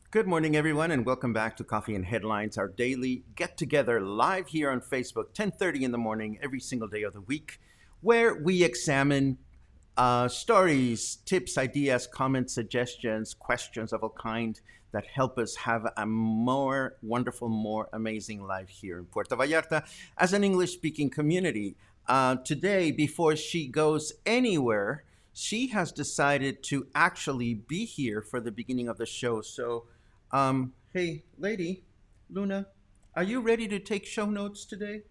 Good morning, everyone, and welcome back to Coffee and Headlines, our daily get-together live here on Facebook, 10:30 in the morning, every single day of the week, where we examine stories, tips, ideas, comments, suggestions, questions of all kind that help us have a more wonderful, more amazing life here in Puerto Vallarta as an English-speaking community. Today, before she goes anywhere, she has decided to actually be here for the beginning of the show. So, hey, lady, Luna, are you ready to take show notes today?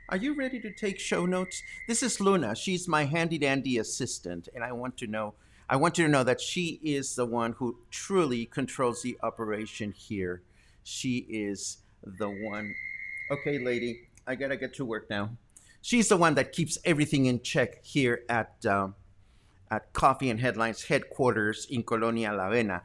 Are you ready to take show notes? This is Luna. She's my handy dandy assistant, and I want you to know that she is the one who truly controls the operation here. She is the one. Okay, lady, I gotta get to work now. She's the one that keeps everything in check here at Coffee and Headlines headquarters in Colonia La Avena.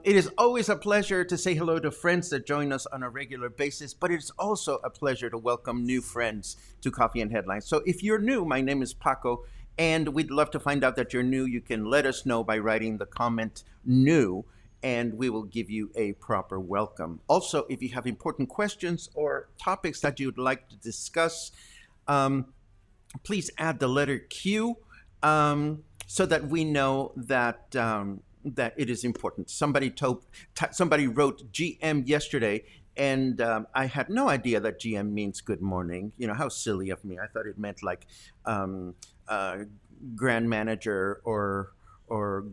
It is always a pleasure to say hello to friends that join us on a regular basis, but it's also a pleasure to welcome new friends to Coffee and Headlines. So if you're new, my name is Paco, and we'd love to find out that you're new. You can let us know by writing the comment new, and we will give you a proper welcome. Also, if you have important questions or topics that you'd like to discuss, please add the letter Q so that we know that that it is important. Somebody wrote GM yesterday, and I had no idea that GM means good morning. You know, how silly of me. I thought it meant like grand manager or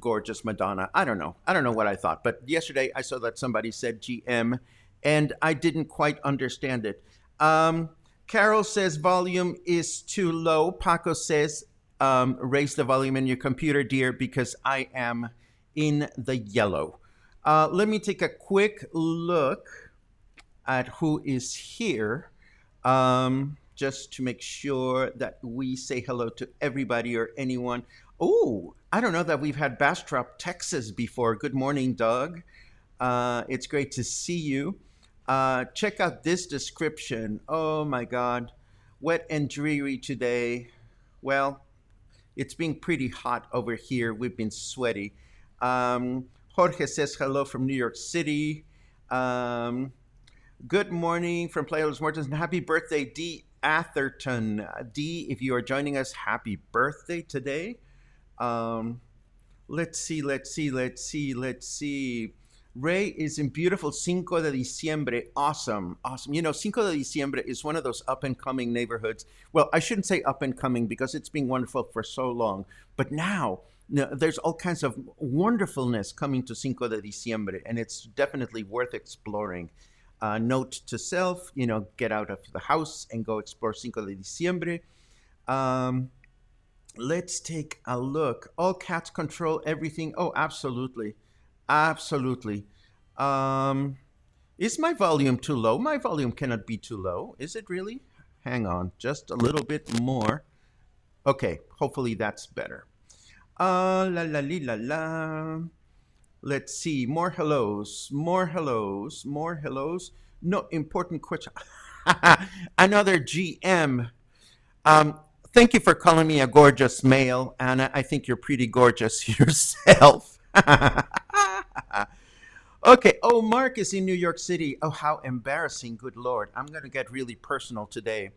gorgeous Madonna. I don't know what I thought. But yesterday I saw that somebody said GM, and I didn't quite understand it. Carol says volume is too low. Paco says raise the volume in your computer, dear, because I am in the yellow. Let me take a quick look at who is here, just to make sure that we say hello to everybody or anyone. Oh, I don't know that we've had Bastrop, Texas before. Good morning, Doug. It's great to see you. Check out this description. Oh my God, wet and dreary today. Well, it's been pretty hot over here. We've been sweaty. Jorge says hello from New York City. Good morning from Playa Los Muertos, and happy birthday, D. Atherton. D, if you are joining us, happy birthday today. Let's see. Ray is in beautiful Cinco de Diciembre. Awesome. You know, Cinco de Diciembre is one of those up-and-coming neighborhoods. Well, I shouldn't say up-and-coming because it's been wonderful for so long. But now, there's all kinds of wonderfulness coming to Cinco de Diciembre, and it's definitely worth exploring. Note to self, you know, get out of the house and go explore Cinco de Diciembre. Let's take a look. All cats control everything. Oh, absolutely. Absolutely. Is my volume too low? My volume cannot be too low. Is it really? Hang on, just a little bit more. Okay, hopefully that's better. La la li la la. Let's see, more hellos. No, important question. Another GM. Thank you for calling me a gorgeous male, Anna. I think you're pretty gorgeous yourself. Okay. Oh, Mark is in New York City. Oh, how embarrassing. Good Lord. I'm going to get really personal today.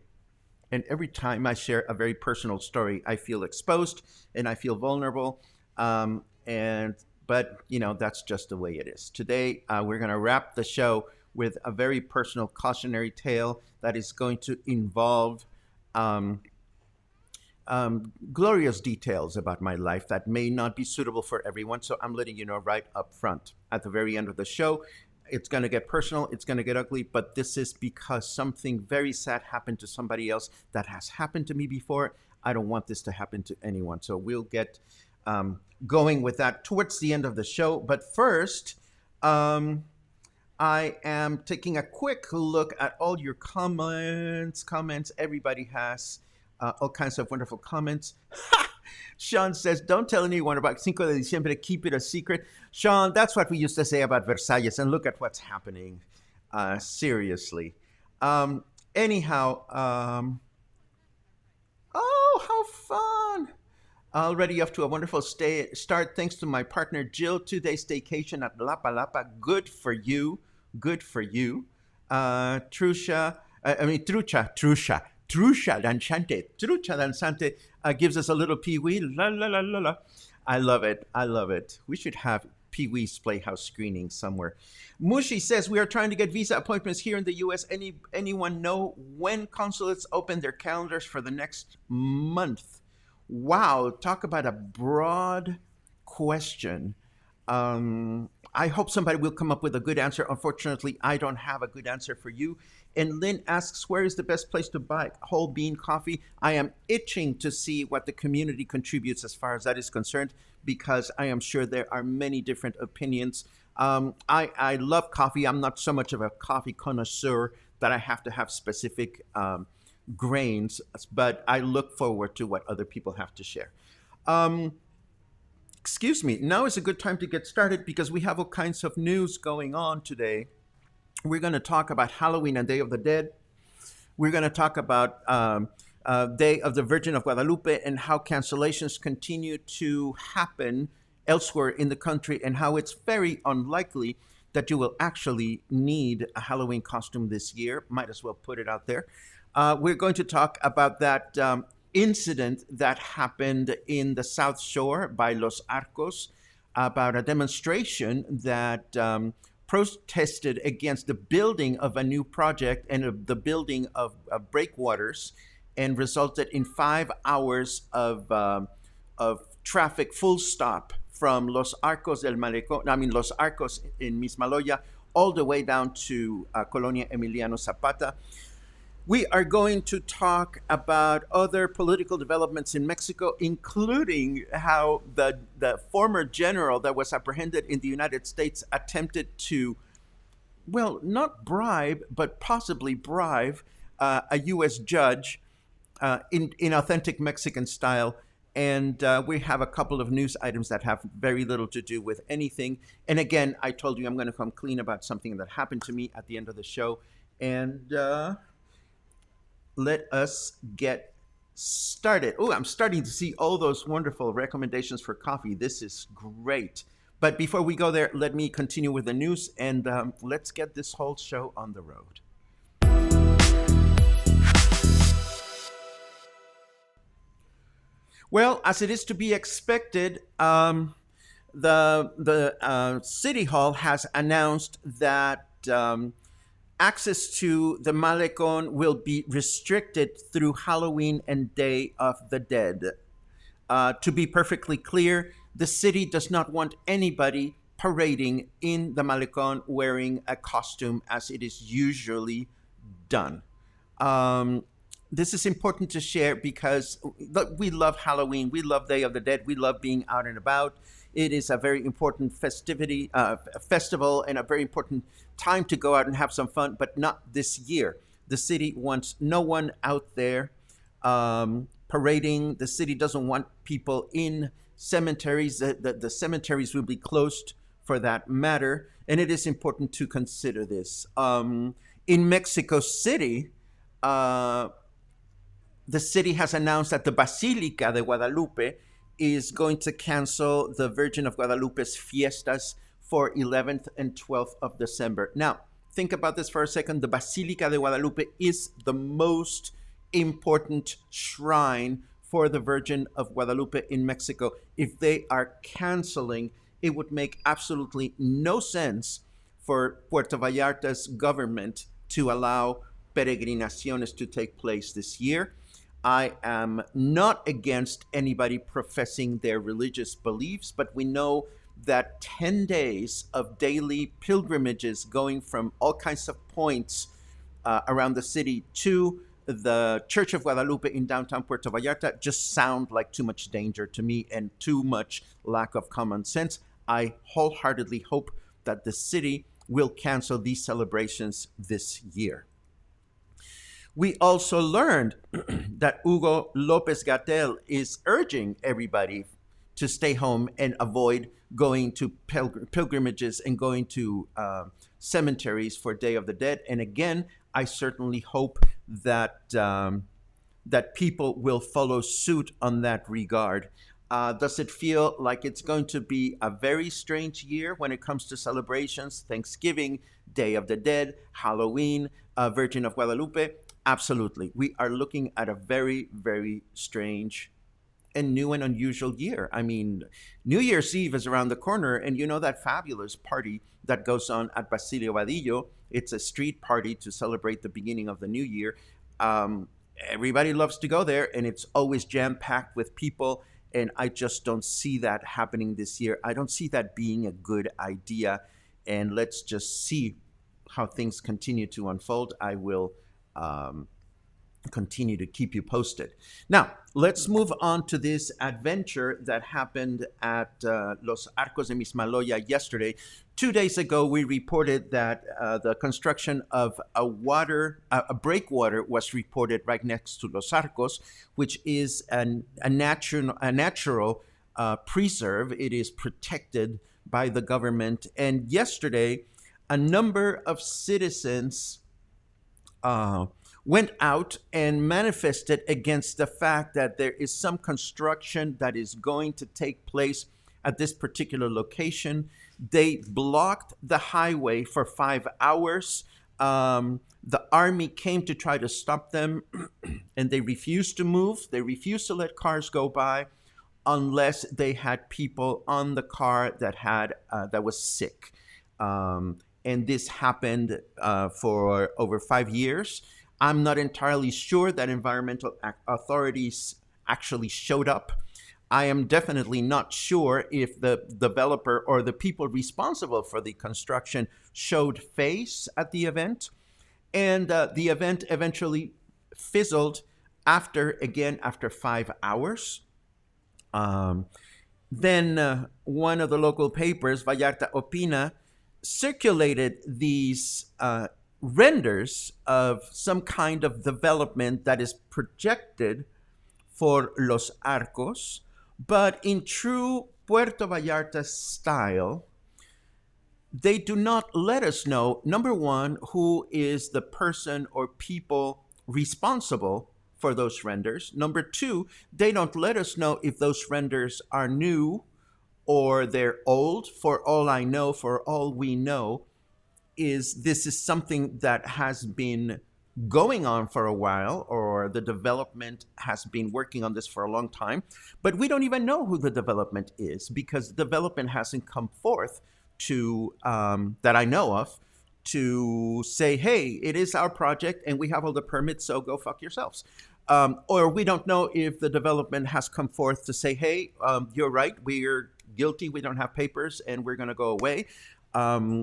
And every time I share a very personal story, I feel exposed and I feel vulnerable. And but that's just the way it is. Today, we're going to wrap the show with a very personal cautionary tale that is going to involve um, glorious details about my life that may not be suitable for everyone. So I'm letting you know right up front. At the very end of the show, it's going to get personal, it's going to get ugly, but this is because something very sad happened to somebody else that has happened to me before. I don't want this to happen to anyone. So we'll get going with that towards the end of the show. But first, I am taking a quick look at all your comments. Everybody has all kinds of wonderful comments. Sean says, don't tell anyone about Cinco de Diciembre, keep it a secret. Sean, that's what we used to say about Versailles, and look at what's happening. Seriously. Anyhow, oh, how fun. Already off to a wonderful start thanks to my partner Jill. 2-day staycation at Lapa Lapa. Good for you. Good for you. Trucha Danzante gives us a little Pee-wee. La, la, la, la, la. I love it. I love it. We should have Pee-wee's Playhouse screening somewhere. Mushi says, we are trying to get visa appointments here in the U.S. Anyone know when consulates open their calendars for the next month? Wow, talk about a broad question. I hope somebody will come up with a good answer. Unfortunately, I don't have a good answer for you. And Lynn asks, where is the best place to buy whole bean coffee? I am itching to see what the community contributes as far as that is concerned, because I am sure there are many different opinions. I love coffee. I'm not so much of a coffee connoisseur that I have to have specific grains, but I look forward to what other people have to share. Excuse me, now is a good time to get started because we have all kinds of news going on today. We're going to talk about Halloween and Day of the Dead. We're going to talk about Day of the Virgin of Guadalupe and how cancellations continue to happen elsewhere in the country and how it's very unlikely that you will actually need a Halloween costume this year. Might as well put it out there. We're going to talk about that incident that happened in the South Shore by Los Arcos, about a demonstration that protested against the building of a new project and the building of breakwaters, and resulted in 5 hours of traffic full stop from Los Arcos Los Arcos in Mis Maloya, all the way down to Colonia Emiliano Zapata. We are going to talk about other political developments in Mexico, including how the former general that was apprehended in the United States attempted to, well, not bribe, but possibly bribe a U.S. judge in authentic Mexican style. And we have a couple of news items that have very little to do with anything. And again, I told you I'm going to come clean about something that happened to me at the end of the show. And let us get started. Oh, I'm starting to see all those wonderful recommendations for coffee. This is great. But before we go there, let me continue with the news, and let's get this whole show on the road. Well, as it is to be expected, the City Hall has announced that access to the Malecon will be restricted through Halloween and Day of the Dead. To be perfectly clear, the city does not want anybody parading in the Malecon wearing a costume as it is usually done. This is important to share because we love Halloween, we love Day of the Dead, we love being out and about. It is a very important festival, and a very important time to go out and have some fun, but not this year. The city wants no one out there parading. The city doesn't want people in cemeteries. The cemeteries will be closed for that matter, and it is important to consider this. In Mexico City, the city has announced that the Basilica de Guadalupe is going to cancel the Virgin of Guadalupe's fiestas for 11th and 12th of December. Now, think about this for a second. The Basilica de Guadalupe is the most important shrine for the Virgin of Guadalupe in Mexico. If they are canceling, it would make absolutely no sense for Puerto Vallarta's government to allow peregrinaciones to take place this year. I am not against anybody professing their religious beliefs, but we know that 10 days of daily pilgrimages going from all kinds of points around the city to the Church of Guadalupe in downtown Puerto Vallarta just sound like too much danger to me and too much lack of common sense. I wholeheartedly hope that the city will cancel these celebrations this year. We also learned that Hugo Lopez Gatell is urging everybody to stay home and avoid going to pilgrimages and going to cemeteries for Day of the Dead. And again, I certainly hope that that people will follow suit on that regard. Does it feel like it's going to be a very strange year when it comes to celebrations? Thanksgiving, Day of the Dead, Halloween, Virgin of Guadalupe? Absolutely. We are looking at a very, very strange and new and unusual year. I mean, New Year's Eve is around the corner, and you know that fabulous party that goes on at Basilio Vadillo. It's a street party to celebrate the beginning of the new year. Everybody loves to go there, and it's always jam-packed with people, and I just don't see that happening this year. I don't see that being a good idea, and let's just see how things continue to unfold. I will continue to keep you posted. Now, let's move on to this adventure that happened at Los Arcos de Mis Maloya yesterday. 2 days ago, we reported that the construction of a breakwater was reported right next to Los Arcos, which is a natural preserve. It is protected by the government. And yesterday, a number of citizens went out and manifested against the fact that there is some construction that is going to take place at this particular location. They blocked the highway for 5 hours. The army came to try to stop them, and they refused to move. They refused to let cars go by unless they had people on the car that was sick. And this happened for over 5 years. I'm not entirely sure that environmental authorities actually showed up. I am definitely not sure if the developer or the people responsible for the construction showed face at the event. And the event eventually fizzled after 5 hours. Then one of the local papers, Vallarta Opina, circulated these renders of some kind of development that is projected for Los Arcos, but in true Puerto Vallarta style, they do not let us know, number one, who is the person or people responsible for those renders. Number two, they don't let us know if those renders are new or they're old. For all we know, this is something that has been going on for a while, or the development has been working on this for a long time, but we don't even know who the development is because the development hasn't come forth to that I know of to say, hey, it is our project and we have all the permits, so go fuck yourselves. Or we don't know if the development has come forth to say, hey, you're right, we're guilty, we don't have papers, and we're going to go away.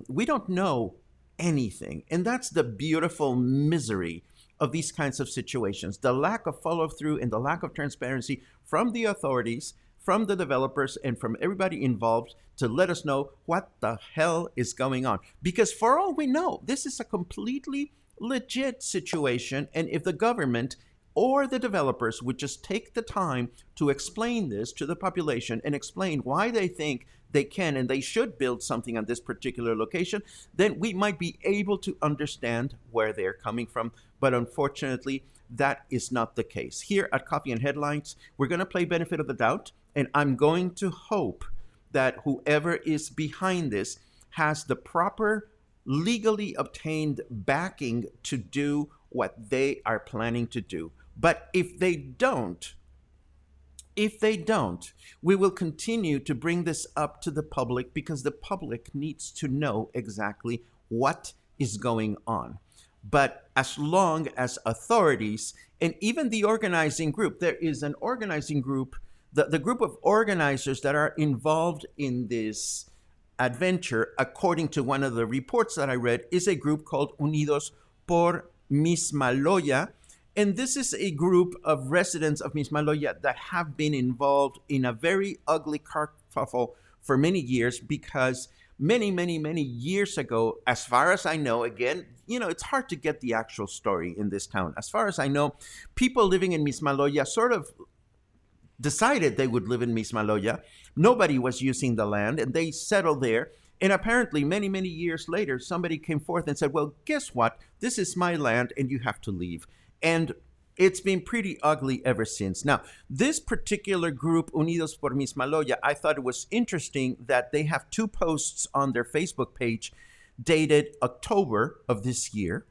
We don't know anything. And that's the beautiful misery of these kinds of situations. The lack of follow through and the lack of transparency from the authorities, from the developers, and from everybody involved to let us know what the hell is going on. Because for all we know, this is a completely legit situation. And if the government or the developers would just take the time to explain this to the population and explain why they think they can and they should build something on this particular location, then we might be able to understand where they're coming from. But unfortunately, that is not the case. Here at Coffee and Headlines, we're going to play benefit of the doubt, and I'm going to hope that whoever is behind this has the proper legally obtained backing to do what they are planning to do. But if they don't, If they don't, we will continue to bring this up to the public because the public needs to know exactly what is going on. But as long as authorities and even the organizing group, there is an organizing group, the group of organizers that are involved in this adventure, according to one of the reports that I read, is a group called Unidos Por Mis Maloya. And this is a group of residents of Mis Maloya that have been involved in a very ugly kerfuffle for many years because many years ago, as far as I know, again, it's hard to get the actual story in this town. As far as I know, people living in Mis Maloya sort of decided they would live in Mis Maloya. Nobody was using the land, and they settled there. And apparently, many years later, somebody came forth and said, well, guess what? This is my land, and you have to leave. And it's been pretty ugly ever since. Now, this particular group, Unidos Por Mis Maloya, I thought it was interesting that they have two posts on their Facebook page dated October of this year.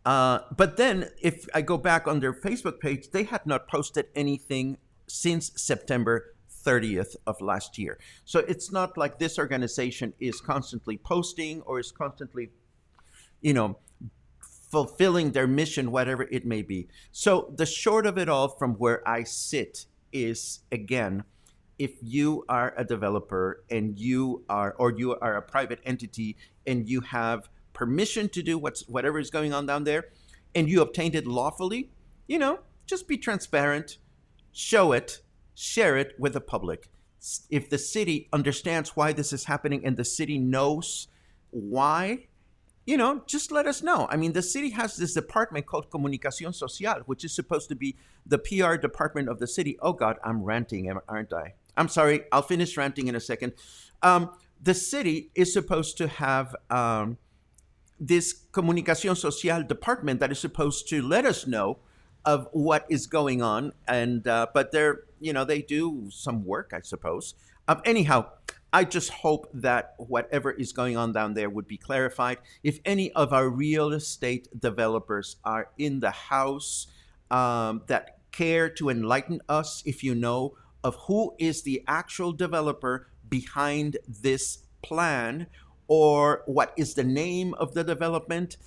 But then, if I go back on their Facebook page, they had not posted anything since September 30th of last year. So it's not like this organization is constantly posting or is constantly, fulfilling their mission, whatever it may be. So the short of it all from where I sit is, again, if you are a developer and you are a private entity and you have permission to do whatever is going on down there and you obtained it lawfully, just be transparent, show it, share it with the public. If the city understands why this is happening and the city knows why, just let us know. I mean, the city has this department called Comunicación Social, which is supposed to be the PR department of the city. Oh, God, I'm ranting, aren't I? I'm sorry. I'll finish ranting in a second. The city is supposed to have this Comunicación Social department that is supposed to let us know of what is going on. And but they do some work, I suppose. Anyhow, I just hope that whatever is going on down there would be clarified. If any of our real estate developers are in the house that care to enlighten us, if you know, of who is the actual developer behind this plan or what is the name of the development,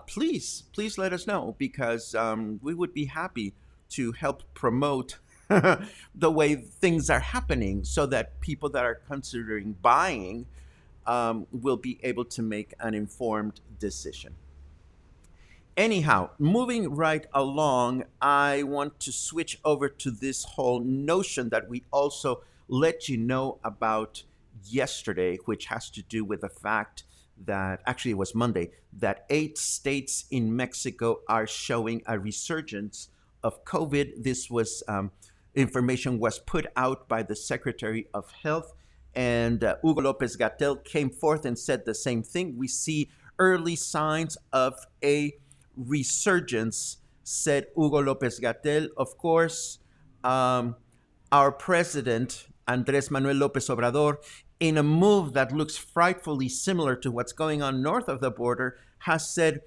please let us know because we would be happy to help promote the way things are happening so that people that are considering buying will be able to make an informed decision. Anyhow, moving right along, I want to switch over to this whole notion that we also let you know about yesterday, which has to do with the fact that, actually it was Monday, that 8 states in Mexico are showing a resurgence of COVID. This was information was put out by the Secretary of Health, and Hugo Lopez-Gatell came forth and said the same thing. We see early signs of a resurgence, said Hugo Lopez-Gatell. Of course, our president, Andrés Manuel López Obrador, in a move that looks frightfully similar to what's going on north of the border, has said,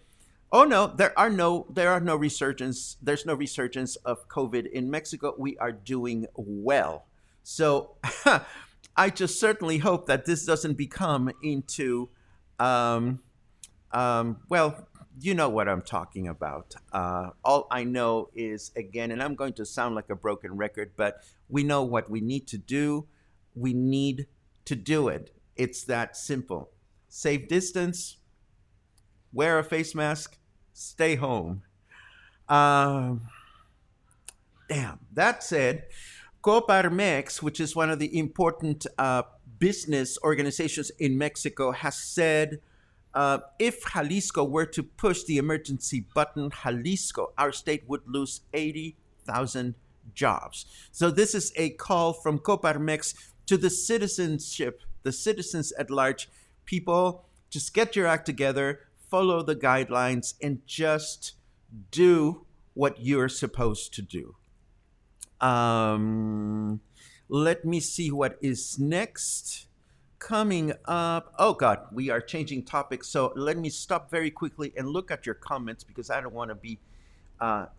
oh no, there are no resurgence. There's no resurgence of COVID in Mexico. We are doing well. So I just certainly hope that this doesn't become into, well, you know what I'm talking about. All I know is, again, and I'm going to sound like a broken record, but we know what we need to do. We need to do it. It's that simple. Safe distance, wear a face mask, stay home. Damn. That said, Coparmex, which is one of the important business organizations in Mexico, has said if Jalisco were to push the emergency button, Jalisco, our state, would lose 80,000 jobs. So this is a call from Coparmex to the citizens at large. People, just get your act together, follow the guidelines, and just do what you're supposed to do. Let me see what is next. Coming up, oh God, we are changing topics. So let me stop very quickly and look at your comments because I don't want to be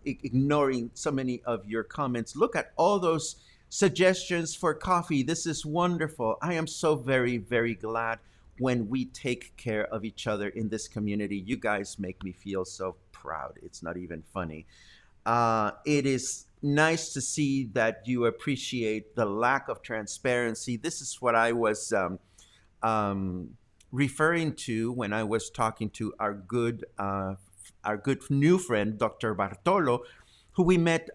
ignoring so many of your comments. Look at all those suggestions for coffee. This is wonderful. I am so very, very glad when we take care of each other in this community. You guys make me feel so proud. It's not even funny. It is nice to see that you appreciate the lack of transparency. This is what I was referring to when I was talking to our good new friend, Dr. Bartolo, who we met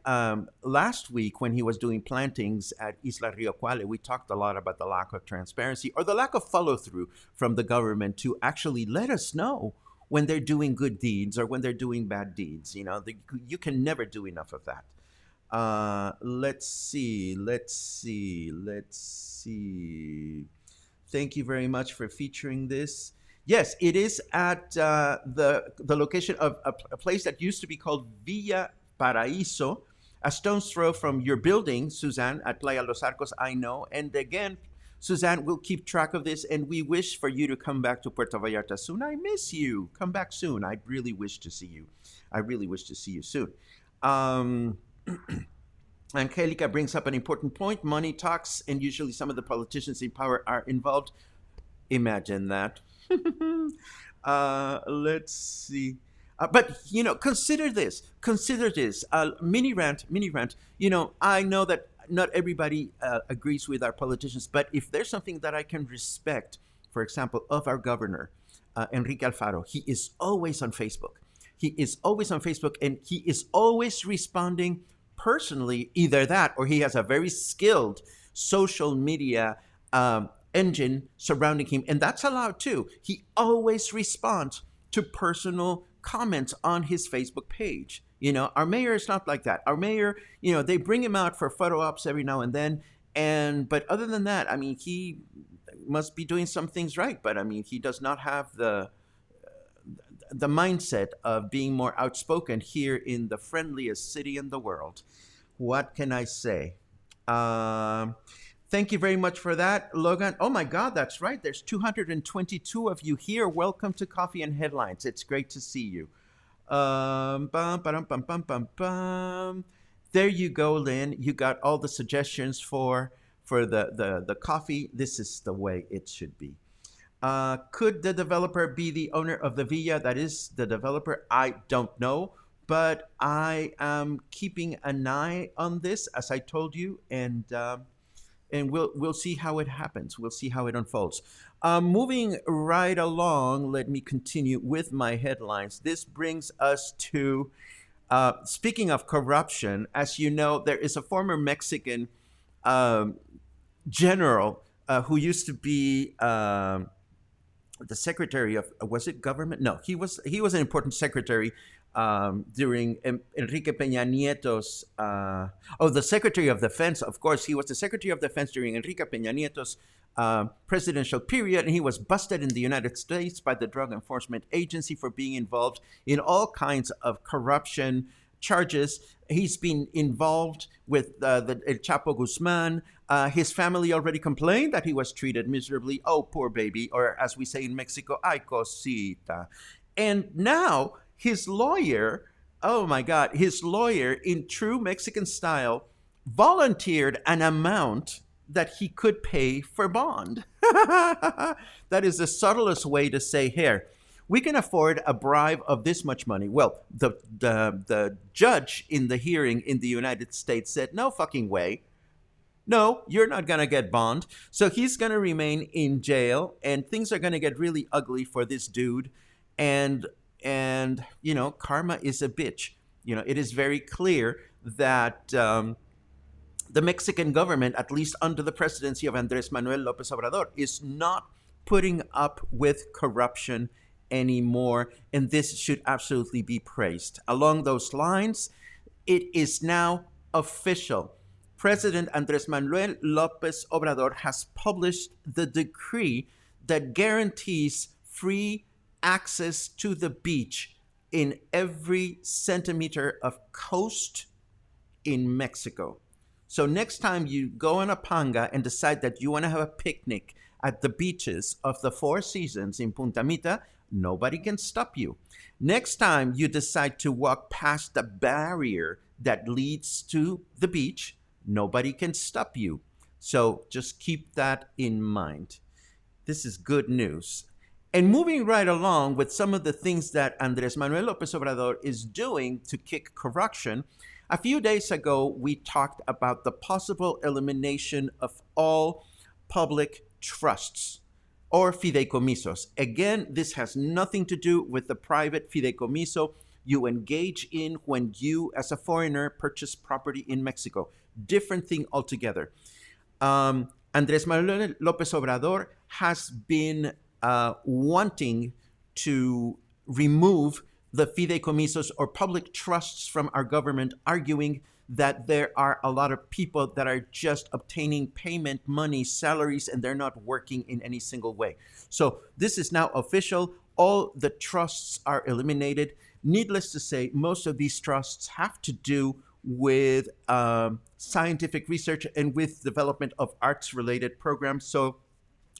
last week when he was doing plantings at Isla Rio Cuale. We talked a lot about the lack of transparency or the lack of follow through from the government to actually let us know when they're doing good deeds or when they're doing bad deeds. You know, you can never do enough of that. Let's see. Thank you very much for featuring this. Yes, it is at the location of a place that used to be called Villa Paraíso, a stone's throw from your building, Suzanne, at Playa Los Arcos, I know. And again, Suzanne, we'll keep track of this, and we wish for you to come back to Puerto Vallarta soon. I miss you. Come back soon. I really wish to see you. I really wish to see you soon. Angelica brings up an important point. Money talks, and usually some of the politicians in power are involved. Imagine that. Let's see. But you know, consider this. Consider this. Mini rant. Mini rant. You know, I know that not everybody agrees with our politicians, but if there's something that I can respect, for example, of our governor, Enrique Alfaro, he is always on Facebook. He is always on Facebook, and he is always responding personally. Either that, or he has a very skilled social media engine surrounding him, and that's allowed too. He always responds to personal comments on his Facebook page. You know, our mayor is not like that. Our mayor, you know, they bring him out for photo ops every now and then, but other than that, I mean, he must be doing some things right, but I mean, he does not have the mindset of being more outspoken here in the friendliest city in the world. What can I say? Thank you very much for that, Logan. Oh my God, that's right. There's 222 of you here. Welcome to Coffee and Headlines. It's great to see you. Bum, ba-dum, bum, bum, bum, bum. There you go, Lynn. You got all the suggestions for the coffee. This is the way it should be. Could the developer be the owner of the villa? That is the developer. I don't know, but I am keeping an eye on this, as I told you, and we'll see how it happens. We'll see how it unfolds. Moving right along, let me continue with my headlines. This brings us to, speaking of corruption, as you know, there is a former Mexican general who used to be the secretary of, was it government? No, he was an important secretary during Enrique Peña Nieto's, the Secretary of Defense. Of course, he was the Secretary of Defense during Enrique Peña Nieto's presidential period, and he was busted in the United States by the Drug Enforcement Agency for being involved in all kinds of corruption charges. He's been involved with the El Chapo Guzman. His family already complained that he was treated miserably. Oh, poor baby, or as we say in Mexico, ay cosita. And now his lawyer, oh my God, his lawyer, in true Mexican style, volunteered an amount that he could pay for bond. That is the subtlest way to say, here, we can afford a bribe of this much money. Well, the judge in the hearing in the United States said, no fucking way. No, you're not going to get bond. So he's going to remain in jail, and things are going to get really ugly for this dude. And you know, karma is a bitch. You know, it is very clear that the Mexican government, at least under the presidency of Andrés Manuel López Obrador, is not putting up with corruption anymore, and this should absolutely be praised. Along those lines, it is now official. President Andrés Manuel López Obrador has published the decree that guarantees free access to the beach in every centimeter of coast in Mexico. So next time you go on a panga and decide that you want to have a picnic at the beaches of the Four Seasons in Punta Mita, nobody can stop you. Next time you decide to walk past the barrier that leads to the beach, nobody can stop you. So just keep that in mind. This is good news. And moving right along with some of the things that Andrés Manuel López Obrador is doing to kick corruption, a few days ago we talked about the possible elimination of all public trusts or fideicomisos. Again, this has nothing to do with the private fideicomiso you engage in when you, as a foreigner, purchase property in Mexico. Different thing altogether. Andrés Manuel López Obrador has been wanting to remove the fideicomisos or public trusts from our government, arguing that there are a lot of people that are just obtaining payment, money, salaries, and they're not working in any single way. So this is now official. All the trusts are eliminated. Needless to say, most of these trusts have to do with scientific research and with development of arts-related programs. So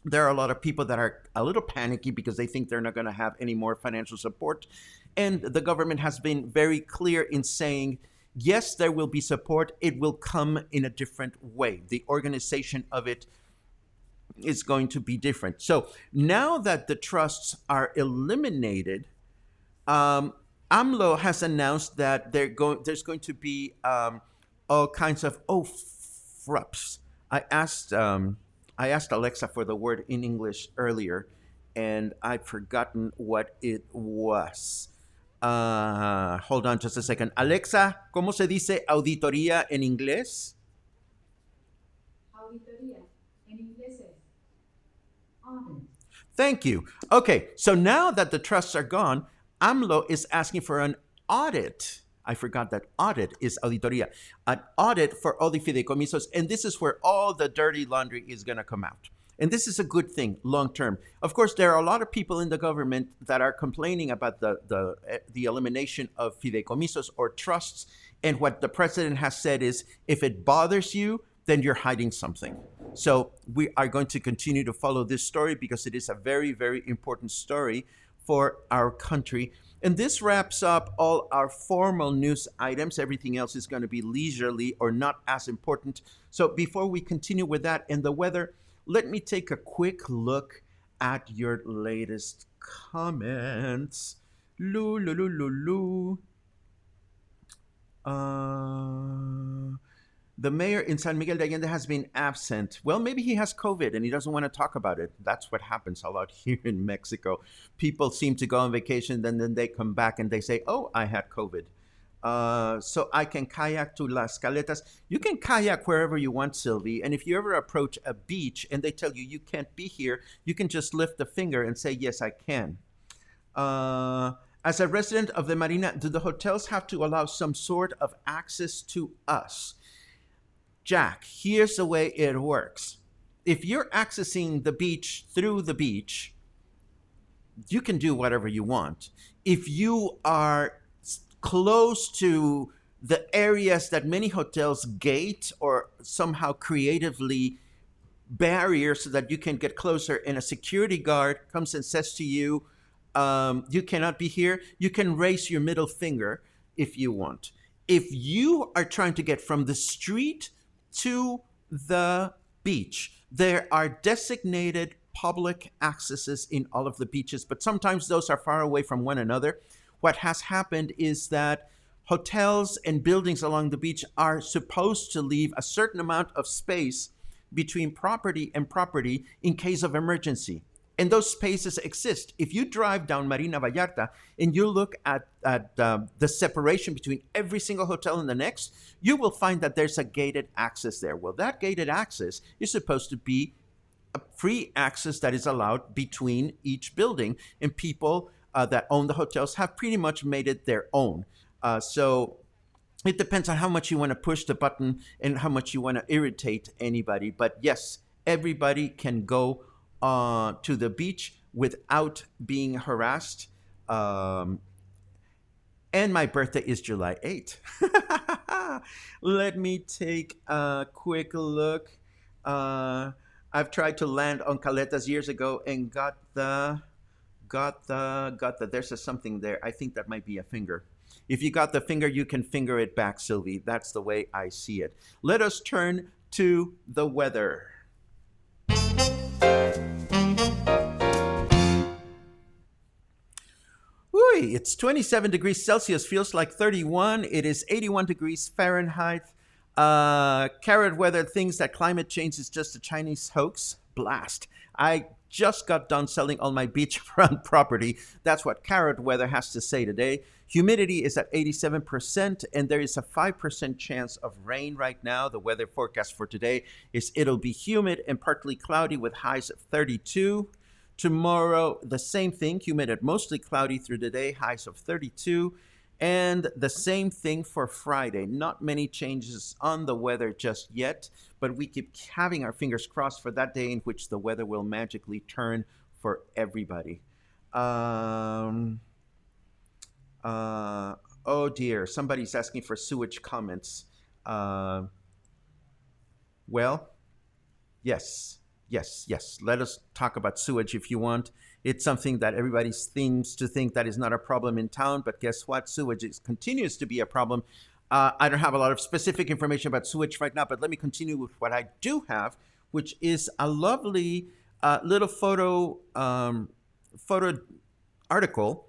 there are a lot of people that are a little panicky because they think they're not going to have any more financial support. And the government has been very clear in saying, yes, there will be support. It will come in a different way. The organization of it is going to be different. So now that the trusts are eliminated, AMLO has announced that there's going to be all kinds of frups. I asked Alexa for the word in English earlier, and I've forgotten what it was. Hold on just a second. Alexa, ¿cómo se dice auditoría en inglés? Auditoría en inglés es audit. Thank you. Okay, so now that the trusts are gone, AMLO is asking for an audit. I forgot that audit is auditoría. An audit for all the fideicomisos, and this is where all the dirty laundry is going to come out. And this is a good thing long term. Of course, there are a lot of people in the government that are complaining about the elimination of fideicomisos or trusts. And what the president has said is, if it bothers you, then you're hiding something. So we are going to continue to follow this story because it is a very, very important story for our country. And this wraps up all our formal news items. Everything else is going to be leisurely or not as important. So before we continue with that and the weather, let me take a quick look at your latest comments. The mayor in San Miguel de Allende has been absent. Well, maybe he has COVID and he doesn't want to talk about it. That's what happens a lot here in Mexico. People seem to go on vacation, then they come back and they say, oh, I had COVID. So I can kayak to Las Caletas. You can kayak wherever you want, Sylvie. And if you ever approach a beach and they tell you you can't be here, you can just lift a finger and say, yes, I can. As a resident of the Marina, do the hotels have to allow some sort of access to us? Jack, here's the way it works. If you're accessing the beach through the beach, you can do whatever you want. If you are close to the areas that many hotels gate or somehow creatively barrier so that you can get closer and a security guard comes and says to you, you cannot be here, you can raise your middle finger if you want. If you are trying to get from the street to the beach, there are designated public accesses in all of the beaches, but sometimes those are far away from one another. What has happened is that hotels and buildings along the beach are supposed to leave a certain amount of space between property and property in case of emergency. And those spaces exist. If you drive down Marina Vallarta and you look at the separation between every single hotel and the next, you will find that there's a gated access there. Well, that gated access is supposed to be a free access that is allowed between each building, and people that own the hotels have pretty much made it their own. So it depends on how much you want to push the button and how much you want to irritate anybody. But yes, everybody can go to the beach without being harassed. And my birthday is July 8th. Let me take a quick look. I I've tried to land on caletas years ago and got the. There's a something there. I think that might be a finger. If you got the finger, you can finger it back, Sylvie. That's the way I see it. Let us turn to the weather. Whoo, it's 27 degrees Celsius, feels like 31. It is 81 degrees Fahrenheit. Carrot weather thinks that climate change is just a Chinese hoax. Blast. I just got done selling all my beachfront property. That's what Carrot weather has to say today. Humidity is at 87%, and there is a 5% chance of rain right now. The weather forecast for today is it'll be humid and partly cloudy with highs of 32. Tomorrow, the same thing, humid and mostly cloudy through the day, highs of 32. And the same thing for Friday. Not many changes on the weather just yet, but we keep having our fingers crossed for that day in which the weather will magically turn for everybody. Um, oh dear, somebody's asking for sewage comments. Uh, well, yes, yes. Let us talk about sewage if you want. It's something that everybody seems to think that is not a problem in town, but guess what? Continues to be a problem. I don't have a lot of specific information about sewage right now, but let me continue with what I do have, which is a lovely little photo article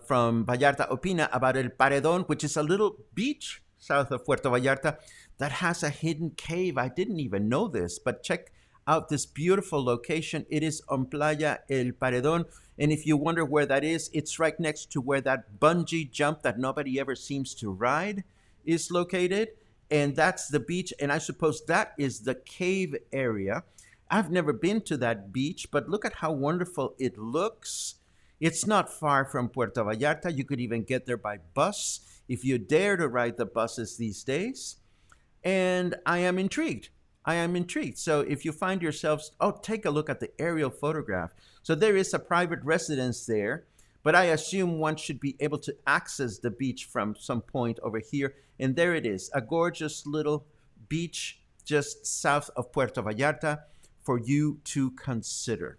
from Vallarta Opina about El Paredon, which is a little beach south of Puerto Vallarta that has a hidden cave. I didn't even know this, but check out this beautiful location. It is on Playa El Paredon. And if you wonder where that is, it's right next to where that bungee jump that nobody ever seems to ride is located. And that's the beach. And I suppose that is the cave area. I've never been to that beach, but look at how wonderful it looks. It's not far from Puerto Vallarta. You could even get there by bus if you dare to ride the buses these days. And I am intrigued. So if you find yourselves, take a look at the aerial photograph. So there is a private residence there, but I assume one should be able to access the beach from some point over here. And there it is, a gorgeous little beach just south of Puerto Vallarta for you to consider.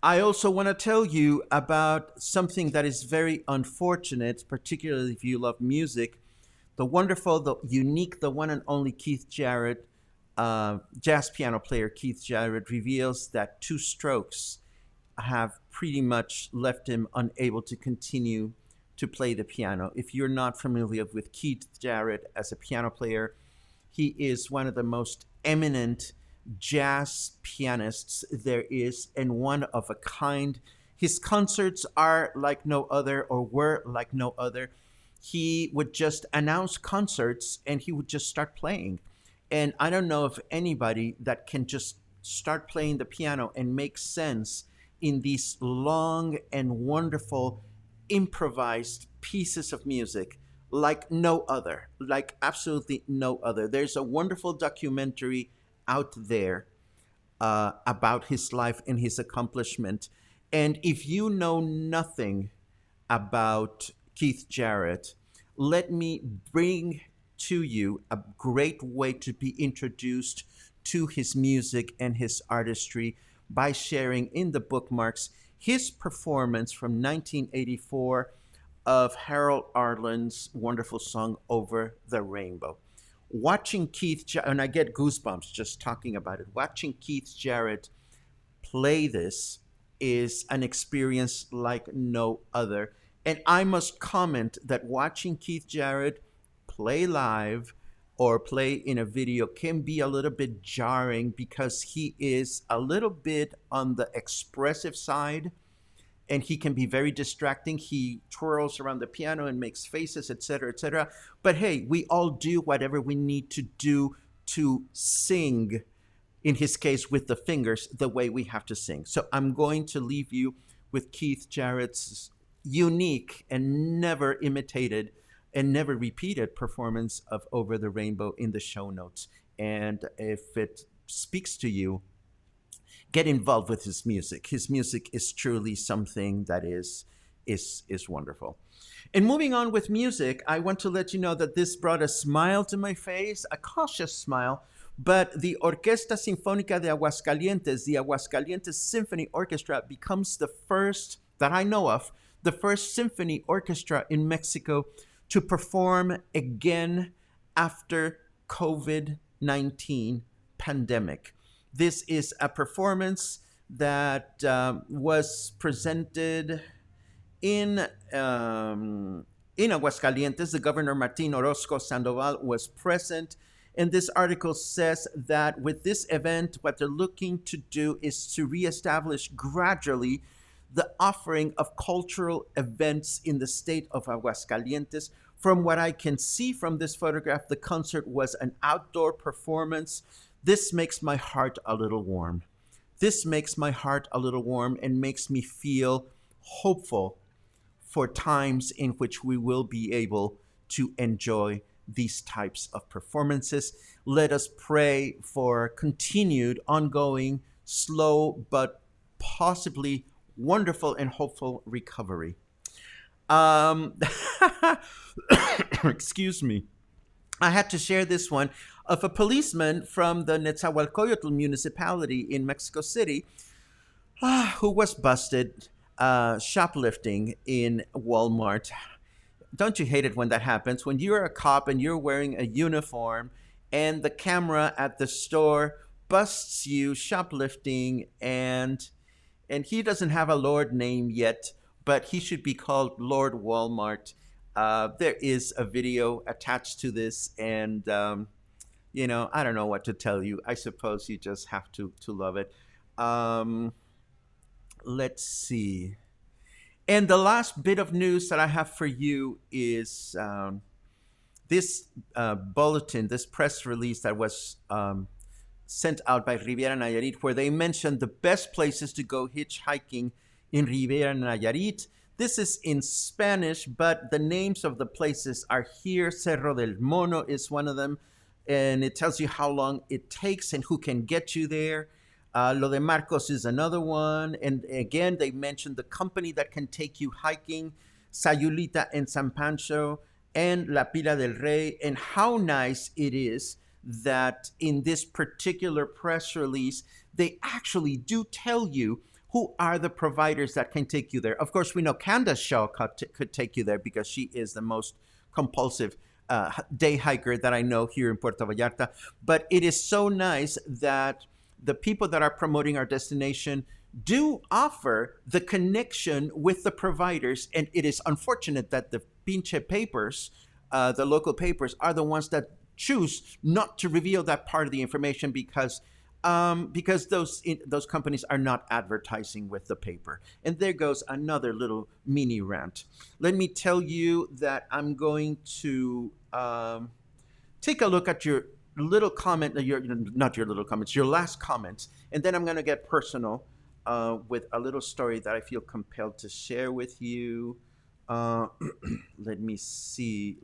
I also want to tell you about something that is very unfortunate, particularly if you love music. The wonderful, the unique, the one and only Keith Jarret, jazz piano player Keith Jarret, reveals that two strokes have pretty much left him unable to continue to play the piano. If you're not familiar with Keith Jarret as a piano player, he is one of the most eminent jazz pianists there is, and one of a kind. His concerts are like no other, or were like no other. He would just announce concerts and he would just start playing. And I don't know of anybody that can just start playing the piano and make sense in these long and wonderful improvised pieces of music like no other, like absolutely no other. There's a wonderful documentary out there about his life and his accomplishment. And if you know nothing about Keith Jarret, let me bring to you a great way to be introduced to his music and his artistry by sharing in the bookmarks his performance from 1984 of Harold Arlen's wonderful song Over the Rainbow. Watching Keith Jarret, and I get goosebumps just talking about it, watching Keith Jarret play this is an experience like no other. And I must comment that watching Keith Jarret play live or play in a video can be a little bit jarring because he is a little bit on the expressive side and he can be very distracting. He twirls around the piano and makes faces, etc., etc. But hey, we all do whatever we need to do to sing, in his case with the fingers, the way we have to sing. So I'm going to leave you with Keith Jarret's unique and never imitated and never repeated performance of Over the Rainbow in the show notes. And if it speaks to you, get involved with his music. His music is truly something that is wonderful. And moving on with music, I want to let you know that this brought a smile to my face, a cautious smile, But the Orquesta Sinfónica de Aguascalientes, the Aguascalientes Symphony Orchestra, becomes the first that I know of, the first symphony orchestra in Mexico to perform again after COVID-19 pandemic. This is a performance that was presented in um, in Aguascalientes. The governor Martin Orozco Sandoval was present, and this article says that with this event, what they're looking to do is to reestablish gradually the offering of cultural events in the state of Aguascalientes. From what I can see from this photograph, the concert was an outdoor performance. This makes my heart a little warm. This makes my heart a little warm and makes me feel hopeful for times in which we will be able to enjoy these types of performances. Let us pray for continued, ongoing, slow, but possibly wonderful and hopeful recovery. Um, excuse me. I had to share this one of a policeman from the Netzahualcoyotl municipality in Mexico City who was busted shoplifting in Walmart. Don't you hate it when that happens? When you're a cop and you're wearing a uniform and the camera at the store busts you shoplifting, and he doesn't have a Lord name yet, but he should be called Lord Walmart. There is a video attached to this, and I don't know what to tell you. I suppose you just have to love it. Um, let's see. And the last bit of news that I have for you is this bulletin, this press release that was sent out by Riviera Nayarit, where they mentioned the best places to go hitchhiking in Riviera Nayarit. This is in Spanish, but the names of the places are here. Cerro del Mono is one of them, and it tells you how long it takes and who can get you there. Lo de Marcos is another one. And again, they mentioned the company that can take you hiking, Sayulita and San Pancho, and La Pila del Rey. And how nice it is that in this particular press release, they actually do tell you who are the providers that can take you there. Of course, we know Candace Shaw could take you there because she is the most compulsive day hiker that I know here in Puerto Vallarta. But it is so nice that the people that are promoting our destination do offer the connection with the providers. And it is unfortunate that the pinche papers, the local papers, are the ones that choose not to reveal that part of the information because those companies are not advertising with the paper. And there goes another little mini rant. Let me tell you that I'm going to take a look at your little comment, not your little comments, your last comments, and then I'm going to get personal with a little story that I feel compelled to share with you. Let me see.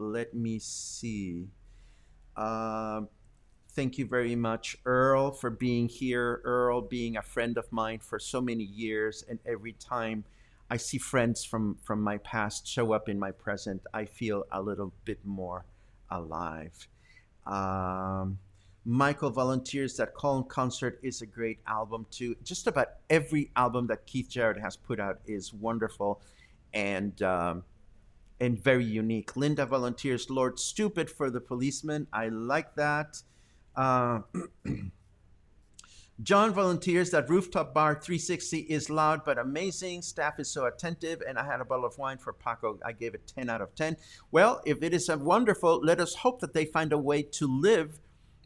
Thank you very much, Earl, for being here. Earl being a friend of mine for so many years, and every time I see friends from my past show up in my present, I feel a little bit more alive. Michael volunteers that Calm Concert is a great album too. Just about every album that Keith Jarrett has put out is wonderful and very unique. Linda volunteers Lord Stupid for the Policeman. I like that. John volunteers that Rooftop Bar 360 is loud but amazing. Staff is so attentive, and I had a bottle of wine for Paco. I gave it 10 out of 10. Well, if it is wonderful, let us hope that they find a way to live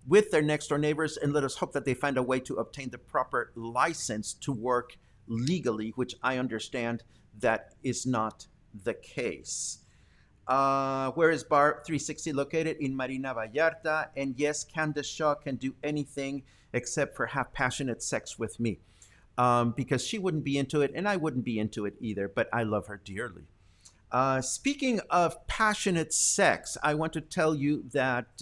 with their next door neighbors, and let us hope that they find a way to obtain the proper license to work legally, which I understand that is not the case. Where is Bar 360 located? In Marina Vallarta. And yes, Candace Shaw can do anything except for have passionate sex with me, because she wouldn't be into it and I wouldn't be into it either, but I love her dearly. Speaking of passionate sex, I want to tell you that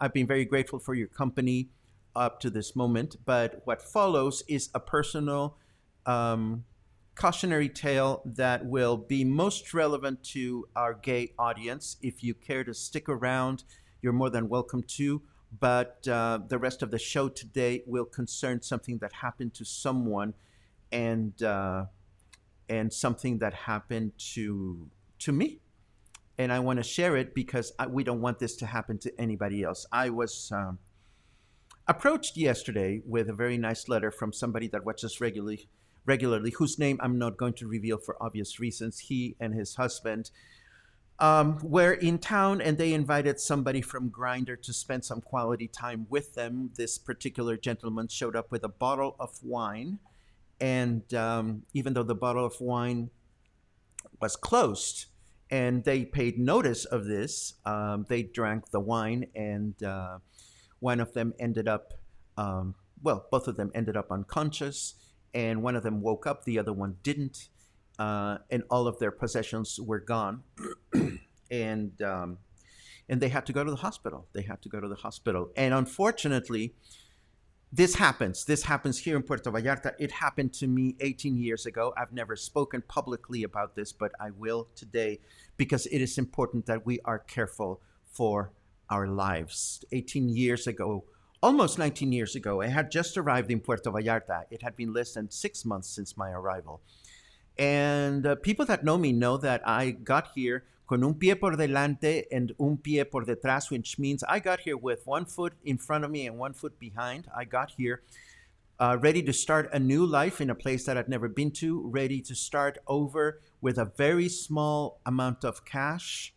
I've been very grateful for your company up to this moment, but what follows is a personal cautionary tale that will be most relevant to our gay audience. If you care to stick around, you're more than welcome to. but the rest of the show today will concern something that happened to someone, and something that happened to me, and I want to share it because we don't want this to happen to anybody else. I was approached yesterday with a very nice letter from somebody that watches regularly, whose name I'm not going to reveal for obvious reasons. He and his husband were in town, and they invited somebody from Grinder to spend some quality time with them. This particular gentleman showed up with a bottle of wine, and even though the bottle of wine was closed and they paid notice of this, they drank the wine, and one of them ended up, both of them ended up unconscious, and one of them woke up, the other one didn't, and all of their possessions were gone. and and they had to go to the hospital. And unfortunately, this happens. This happens here in Puerto Vallarta. It happened to me 18 years ago. I've never spoken publicly about this, but I will today because it is important that we are careful for our lives. 18 years ago, almost 19 years ago, I had just arrived in Puerto Vallarta. It had been less than 6 months since my arrival. And people that know me know that I got here con un pie por delante and un pie por detrás, which means I got here with one foot in front of me and one foot behind. I got here ready to start a new life in a place that I'd never been to, ready to start over with a very small amount of cash.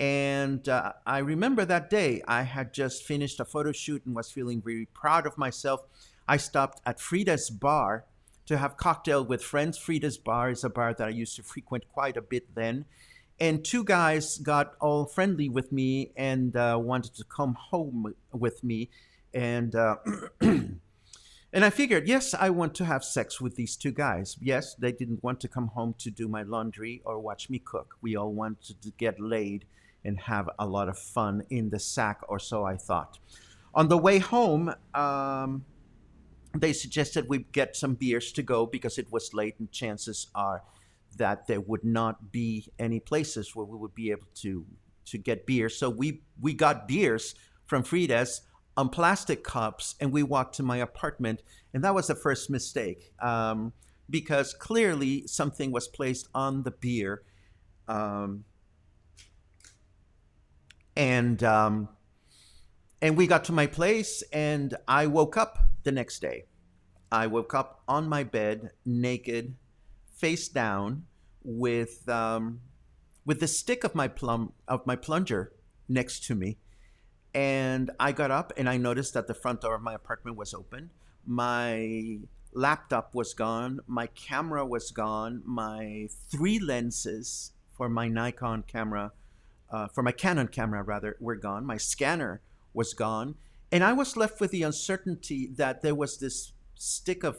And I remember that day, I had just finished a photo shoot and was feeling really proud of myself. I stopped at Frida's Bar to have cocktail with friends. Frida's Bar is a bar that I used to frequent quite a bit then. And two guys got all friendly with me and wanted to come home with me. And and I figured, yes, I want to have sex with these two guys. Yes, they didn't want to come home to do my laundry or watch me cook. We all wanted to get laid and have a lot of fun in the sack, or so I thought. On the way home, they suggested we get some beers to go because it was late, and chances are that there would not be any places where we would be able to get beer. So we got beers from Frida's on plastic cups, and we walked to my apartment. And that was the first mistake, because clearly something was placed on the beer, and and we got to my place, and I woke up the next day. I woke up on my bed, naked, face down, with the stick of my plunger next to me. And I got up and I noticed that the front door of my apartment was open. My laptop was gone. My camera was gone. My three lenses for my Nikon camera, for my Canon camera rather, were gone. My scanner was gone. And I was left with the uncertainty that there was this stick of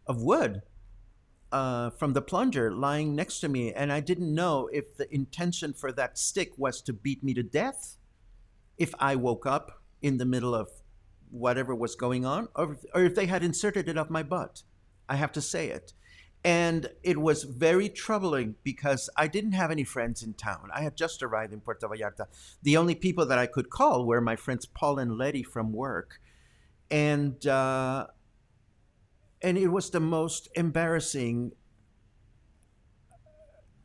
wood from the plunger lying next to me, and I didn't know if the intention for that stick was to beat me to death if I woke up in the middle of whatever was going on, or if they had inserted it up my butt. I have to say it. And it was very troubling because I didn't have any friends in town. I had just arrived in Puerto Vallarta. The only people that I could call were my friends Paul and Letty from work. And it was the most embarrassing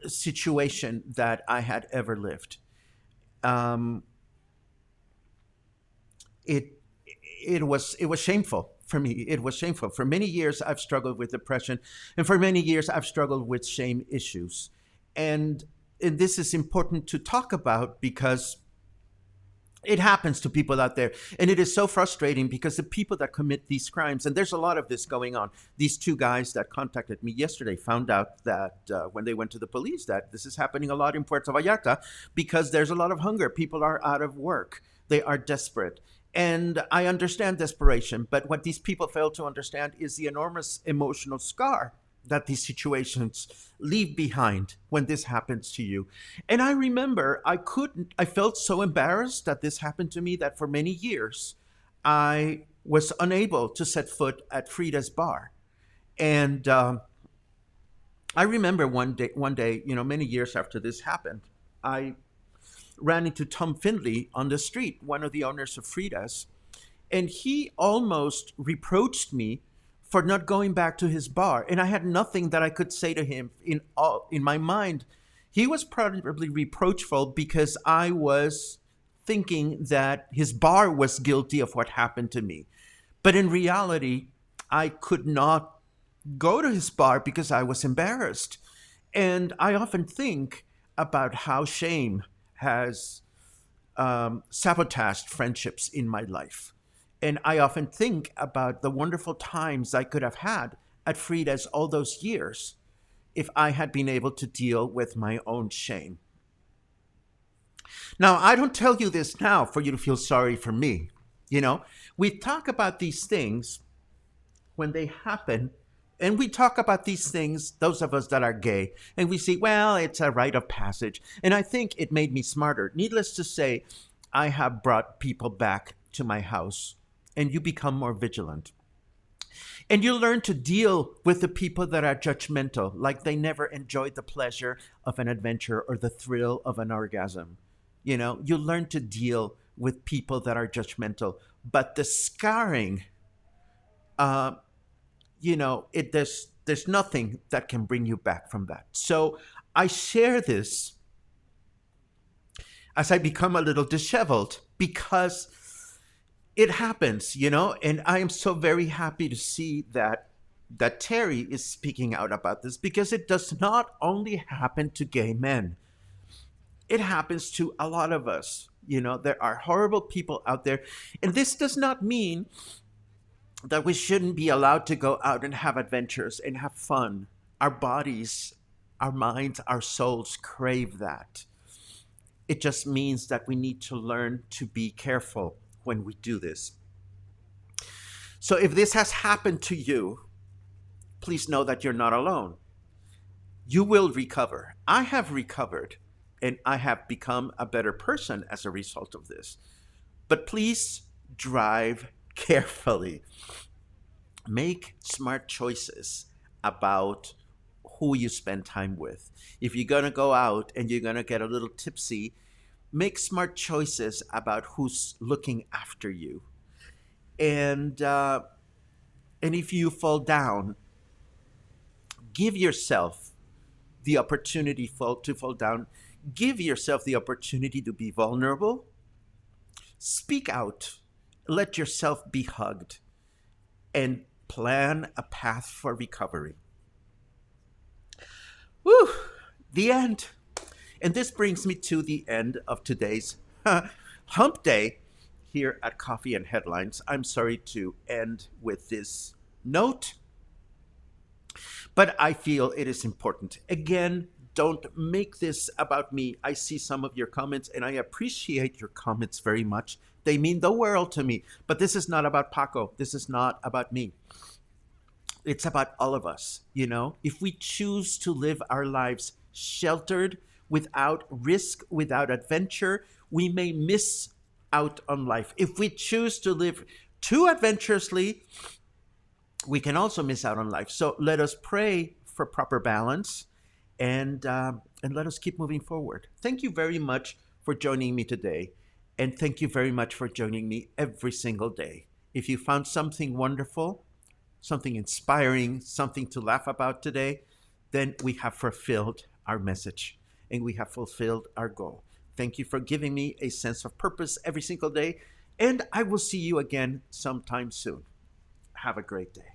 situation that I had ever lived. Um, it it was shameful for me. It was shameful. For many years, I've struggled with depression, and for many years, I've struggled with shame issues, and, and this is important to talk about because it happens to people out there, and it is so frustrating because the people that commit these crimes, and there's a lot of this going on. These two guys that contacted me yesterday found out that when they went to the police, that this is happening a lot in Puerto Vallarta because there's a lot of hunger. People are out of work, they are desperate, and I understand desperation, but what these people fail to understand is the enormous emotional scar that these situations leave behind when this happens to you. And I remember I felt so embarrassed that this happened to me that for many years I was unable to set foot at Frida's bar. And I remember one day, many years after this happened, I ran into Tom Findlay on the street, one of the owners of Frida's, and he almost reproached me for not going back to his bar. And I had nothing that I could say to him in my mind. He was probably reproachful because I was thinking that his bar was guilty of what happened to me. But in reality, I could not go to his bar because I was embarrassed. And I often think about how shame has sabotaged friendships in my life. And I often think about the wonderful times I could have had at Frida's all those years if I had been able to deal with my own shame. Now, I don't tell you this now for you to feel sorry for me. You know, we talk about these things when they happen, and we talk about these things, those of us that are gay, and we say, well, it's a rite of passage. And I think it made me smarter. Needless to say, I have brought people back to my house, and you become more vigilant. And you learn to deal with the people that are judgmental, like they never enjoyed the pleasure of an adventure or the thrill of an orgasm. You know, you learn to deal with people that are judgmental. But the scarring, uh, there's nothing that can bring you back from that. So I share this as I become a little disheveled because it happens, and I am so very happy to see that Terry is speaking out about this because it does not only happen to gay men. It happens to a lot of us. There are horrible people out there. And this does not mean that we shouldn't be allowed to go out and have adventures and have fun. Our bodies, our minds, our souls crave that. It just means that we need to learn to be careful when we do this. So if this has happened to you, please know that you're not alone. You will recover. I have recovered, and I have become a better person as a result of this. But please drive carefully. Make smart choices about who you spend time with. If you're going to go out and you're going to get a little tipsy, make smart choices about who's looking after you. And if you fall down, give yourself the opportunity to fall down. Give yourself the opportunity to be vulnerable. Speak out. Let yourself be hugged. And plan a path for recovery. Whew, the end. And this brings me to the end of today's hump day here at Coffee and Headlines. I'm sorry to end with this note, but I feel it is important. Again, don't make this about me. I see some of your comments and I appreciate your comments very much. They mean the world to me. But this is not about Paco. This is not about me. It's about all of us, If we choose to live our lives sheltered, without risk, without adventure, we may miss out on life. If we choose to live too adventurously, we can also miss out on life. So let us pray for proper balance and let us keep moving forward. Thank you very much for joining me today. And thank you very much for joining me every single day. If you found something wonderful, something inspiring, something to laugh about today, then we have fulfilled our message and we have fulfilled our goal. Thank you for giving me a sense of purpose every single day. And I will see you again sometime soon. Have a great day.